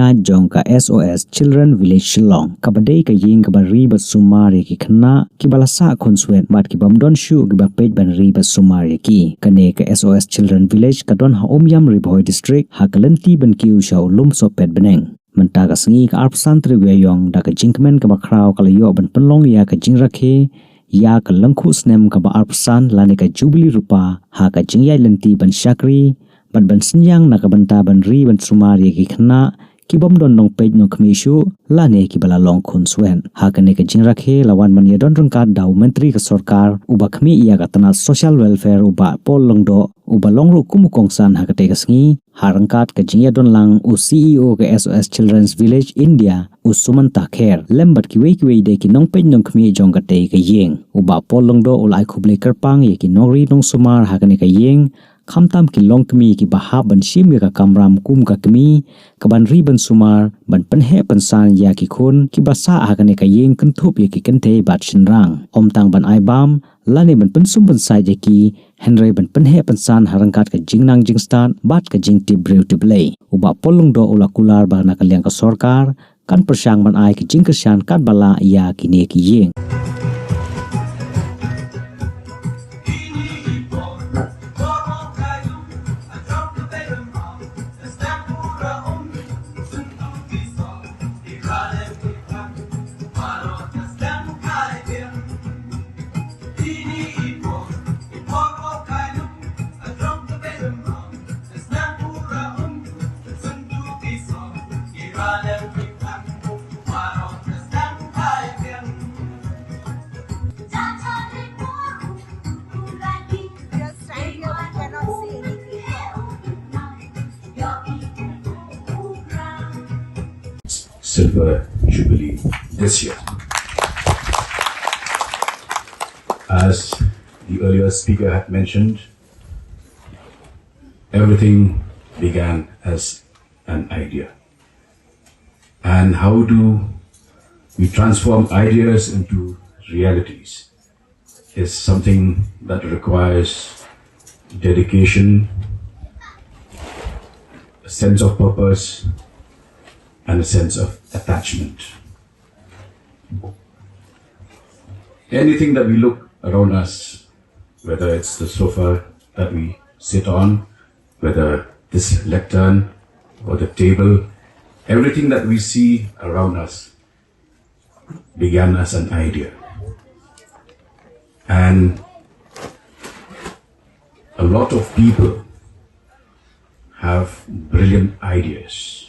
nya jongka SOS Children Village Shillong kabadei ka ying kabari ba sumari ki khna ki balasa khonswet bat ki bamdon shu ki ba page ban ri ba sumari ki kane ka SOS Children Village kadon ha omyam ribhoi district ha kalanti ban kiu shaw lum so pet beneng Myntaka sngi ka arpsan trigwe yong da ka jinkmen ka ba kraw kala yo ban penlong ya ka jing Rakhe ya ka langkhu snem ka ba arpsan lani ka Jubilee Rupa ha ka jingyai lanti ban shakri ban ban sinyang nakabanta ban ri ban sumari ki khna ki bomdon nong page no khmishu lane ki bala long khun swen ha kane ka jing Rakhe lawan man yadon Ryngkat daw menteri ka sarkar uba khmi iya ka tana social welfare uba pol Lyngdoh uba longru kumukongsan ha kate ka sngi ha Ryngkat ka jing yadon lang u CEO ka SOS Children's Village India u Myntaka lembat ki wei de ki nong page nong khmi jong kate ka yeng uba pol Lyngdoh ulai khuble karpang ye ki nori nong sumar ha kane ka yeng Khamtam ki long kmi ki bahab ban shim ka kamram kum ka kmi ka ban ri ban sumar ban penhe pensan ya ki khun ki basa ha kane ka yeng kan thup ya ki kan the bat shinrang om tang ban ai bam lani ban pensum ban sai je ki henry ban penhe pensan Ryngkat ka jingnang jingstan bat ka jing ti breu ti blei uba polung do ula kular ba na ka liang ka sarkar kan persang ban ai ki jing kersian kan bala ya ki ne ki yeng Silver Jubilee this year. As the earlier speaker had mentioned, everything began as an idea. And how do we transform ideas into realities is something that requires dedication, a sense of purpose, and a sense of attachment. Anything that we look around us, whether it's the sofa that we sit on, whether this lectern or the table, everything that we see around us began as an idea. And a lot of people have brilliant ideas.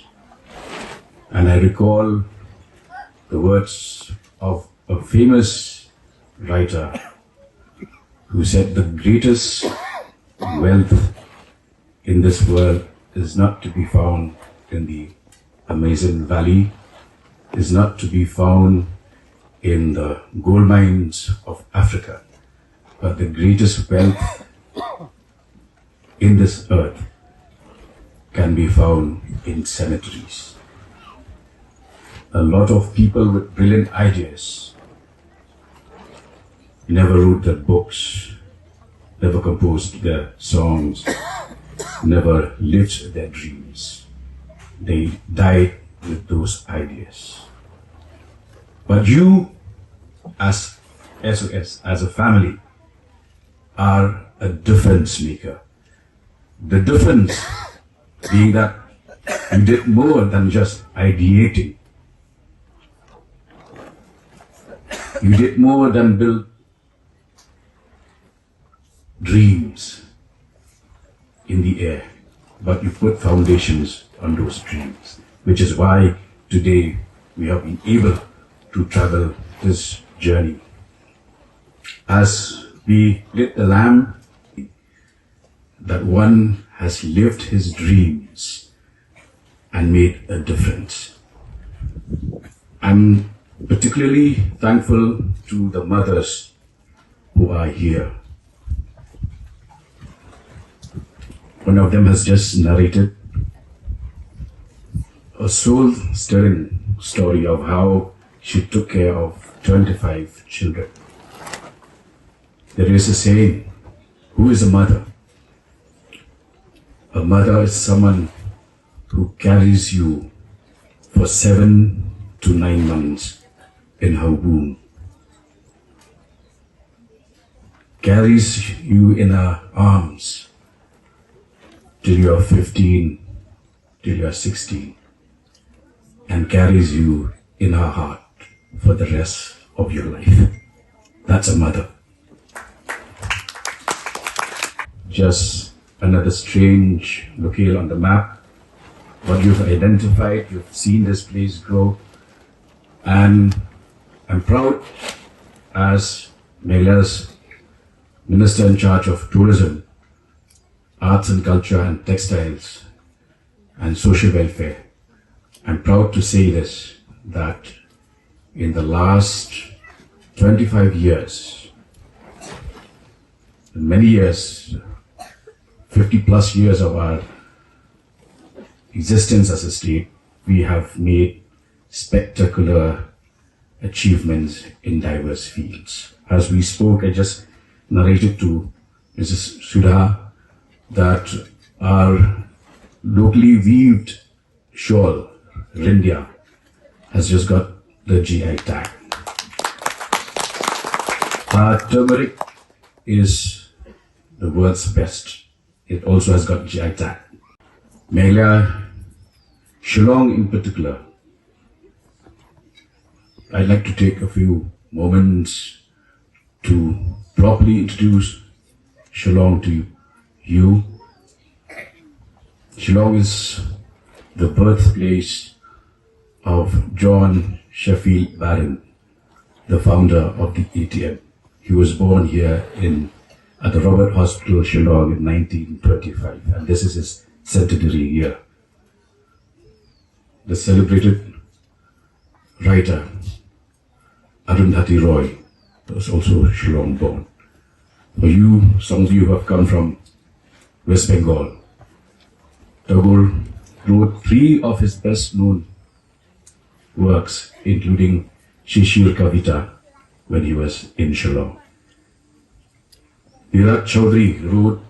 And I recall the words of a famous writer who said the greatest wealth in this world is not to be found in the Amazon Valley, is not to be found in the gold mines of Africa, but the greatest wealth in this earth can be found in cemeteries. A lot of people with brilliant ideas never wrote their books, never composed their songs, never lived their dreams. They died with those ideas. But you, as SOS, as a family, are a difference maker. The difference being that you did more than just ideating. You did more than build dreams in the air, but you put foundations on those dreams, which is why today we have been able to travel this journey. As we lit the lamp, that one has lived his dreams and made a difference. I'm particularly thankful to the mothers who are here. One of them has just narrated a soul-stirring story of how she took care of 25 children. There is a saying, who is a mother? A mother is someone who carries you for 7 to 9 months in her womb, carries you in her arms till you are 15, till you are 16, and carries you in her heart for the rest of your life. That's a mother. Just another strange locale on the map, but you've identified, you've seen this place grow, and I'm proud as Meghala's Minister in charge of Tourism, Arts and Culture and Textiles and Social Welfare. I'm proud to say this, that in the last 25 years, many years, 50 plus years of our existence as a state, we have made spectacular achievements in diverse fields. As we spoke, I just narrated to Mrs. Sudha that our locally weaved shawl, Rindia, has just got the GI tag. Our turmeric is the world's best. It also has got GI tag. Meghalaya, Shillong in particular, I'd like to take a few moments to properly introduce Shillong to you. Shillong is the birthplace of John Sheffield Barron, the founder of the ATM. He was born here at the Robert Hospital, Shillong in 1925, and this is his centenary year. The celebrated writer Arundhati Roy was also Shillong born. For you, some of you who have come from West Bengal, Tagore wrote 3 of his best known works, including Shishir Kavita, when he was in Shillong. Virat Chaudhary wrote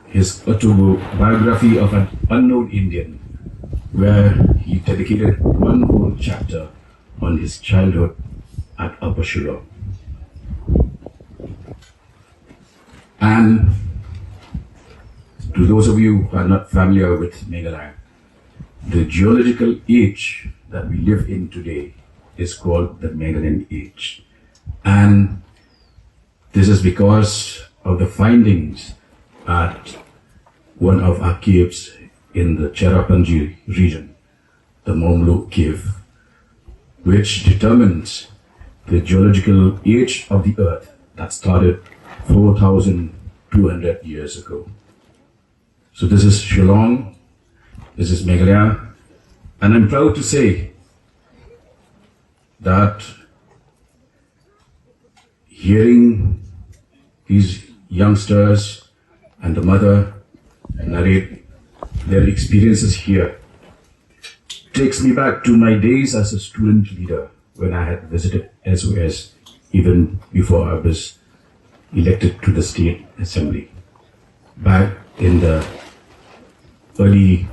his autobiography of an unknown Indian, where he dedicated one whole chapter on his childhood at Upper Shillong. And to those of you who are not familiar with Meghalaya, the geological age that we live in today is called the Meghalayan age. And this is because of the findings at one of our caves in the Cherrapunji region, the Momlo cave, which determines the geological age of the earth that started 4,200 years ago. So this is Shillong, this is Meghalaya, and I'm proud to say that hearing these youngsters and the mother narrate their experiences here takes me back to my days as a student leader when I had visited SOS even before I was elected to the state assembly back in the early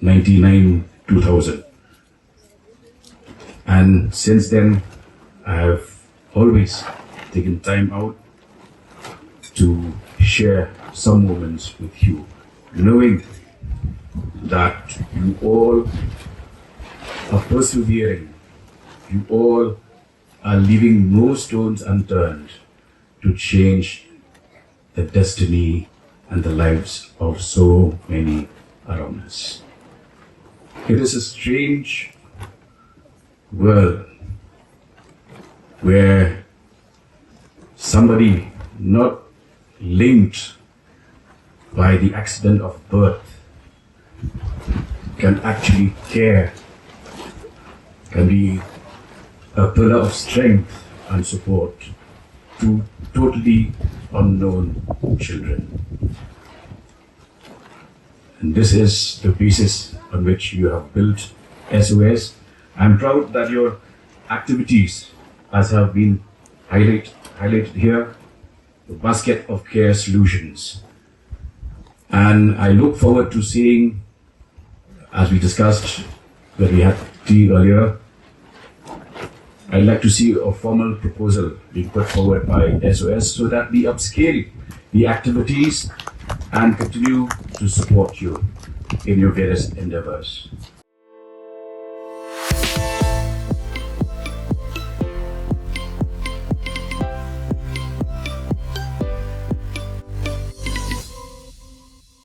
99-2000. And since then, I have always taken time out to share some moments with you, knowing that you all are persevering, you all are leaving no stones unturned to change the destiny and the lives of so many around us. It is a strange world where somebody not linked by the accident of birth can actually care, can be a pillar of strength and support to totally unknown children. And this is the basis on which you have built SOS. I'm proud that your activities, as have been highlighted here, the basket of care solutions. And I look forward to seeing, as we discussed, when we had tea earlier, I'd like to see a formal proposal being put forward by SOS so that we upscale the activities and continue to support you in your various endeavors.